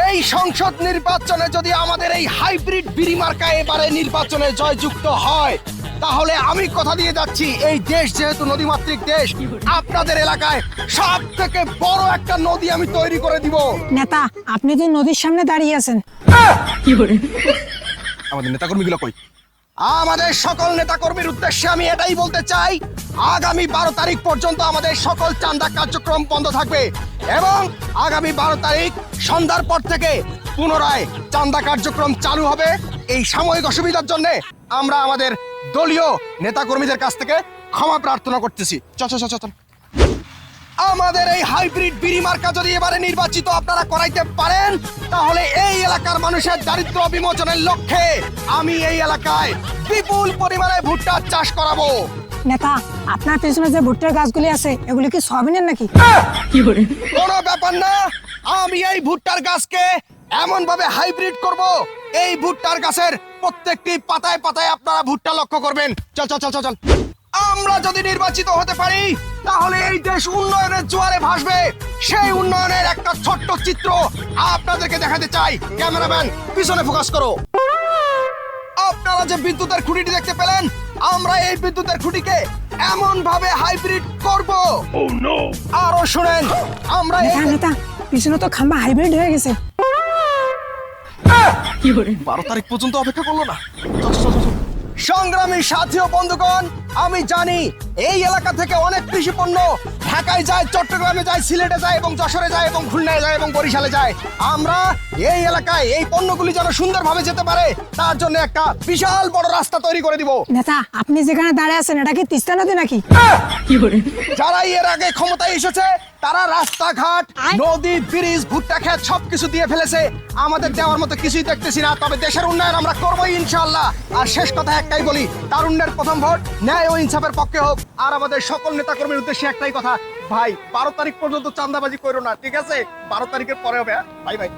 এই সংসদ নির্বাচনে যদি আমাদের এই হাইব্রিড বিড়ি মার্কা এবারে নির্বাচনে জয়যুক্ত হয়, তাহলে আমি কথা দিয়ে যাচ্ছি, এই দেশ যেহেতু নদীমাতৃক দেশ, আপনাদের এলাকায় সব থেকে বড় একটা নদী আমি তৈরি করে দিব। নেতা, আপনি তো নদীর সামনে দাঁড়িয়ে আছেন। আমাদের নেতাকর্মীগুলো কই? আমাদের সকল নেতাকর্মীর উদ্দেশ্যে আমি এটাই বলতে চাই, আগামী 12 তারিখ পর্যন্ত আমাদের সকল চাঁদা কার্যক্রম বন্ধ থাকবে এবং আগামী 12 তারিখ সন্ধ্যার পর থেকে পুনরায় চাঁদা কার্যক্রম চালু হবে। এই সাময়িক অসুবিধার জন্য আমরা আমাদের দলীয় নেতাকর্মীদের কাছ থেকে ক্ষমা প্রার্থনা করতেছি। চল চল চল চল। আমাদের এই হাইব্রিড বিড়ি মার্কা যদি এবারে নির্বাচিত আপনারা করাইতে পারেন, তাহলে এই এলাকার মানুষের দারিদ্র বিমোচনের লক্ষ্যে আমি এই এলাকায় বিপুল পরিমাণে ভুট্টার চাষ করাবো। নেতা, আপনার পেছনে যে ভুট্টার গাছগুলি আছে এগুলি কি সয়াবিনের নাকি? কোনো ব্যাপার না, আমি এই ভুট্টার গাছকে এমন ভাবে হাইব্রিড করব, এই ভুট্টার গাছের প্রত্যেকটি পাতায় পাতায় আপনারা ভুট্টা লক্ষ্য করবেন। চল চল চল চল চল। আমরা যদি নির্বাচিত হতে পারি, তাহলে এই দেশ উন্নয়নের জোয়ারে ভাসবে। সেই উন্নয়নের একটা ছোট্ট চিত্র আপনাদেরকে দেখাতে চাই। ক্যামেরাম্যান, পিছনে ফোকাস করো। আপনারা যে বিদ্যুতের খুঁটিটি দেখতে পেলেন, আমরা এই বিদ্যুতের খুঁটিকে এমন ভাবে হাইব্রিড করব। আরো শুনেন, আমরা নেতা, নেতা, পিছনে তো খাম্বা হাইব্রিড হয়ে গেছে। 12 তারিখ পর্যন্ত অপেক্ষা করলো না। চল, চল, চল, চল। সংগ্রামী সাথী ও বন্ধুগণ, আমি জানি এই এলাকা থেকে অনেক কৃষি পণ্য ঢাকায় যায়, চট্টগ্রামে যায়, সিলেটে যায় এবং যশোরে যায় এবং খুলনায় যায় এবং বরিশালে যায়। আমরা এই এলাকায় এই পণ্যগুলি যেন সুন্দরভাবে যেতে পারে, তার জন্য একটা বিশাল বড় রাস্তা তৈরি করে দিব। নেতা, আপনি যেখানে দাঁড়িয়ে আছেন এটা কি তিস্তা নদী নাকি? যারা এর আগে ক্ষমতায় এসেছে তারা রাস্তাঘাট, নদী, ব্রিজ, ভুট্টা ক্ষেত সবকিছু দিয়ে ফেলেছে। আমাদের দেওয়ার মতো কিছুই দেখতেছি না, তবে দেশের উন্নয়ন আমরা করবোই ইনশাআল্লাহ। আর শেষ কথা একটাই বলি, তারুণ্যের প্রথম ভোট ন্যায় ও ইনসাফের পক্ষে হোক। আর আমাদের সকল নেতাকর্মীর উদ্দেশ্যে একটাই কথা, ভাই 12 তারিখ পর্যন্ত চাঁদাবাজি করো না, ঠিক আছে? 12 তারিখের পরে হবে। Bye bye.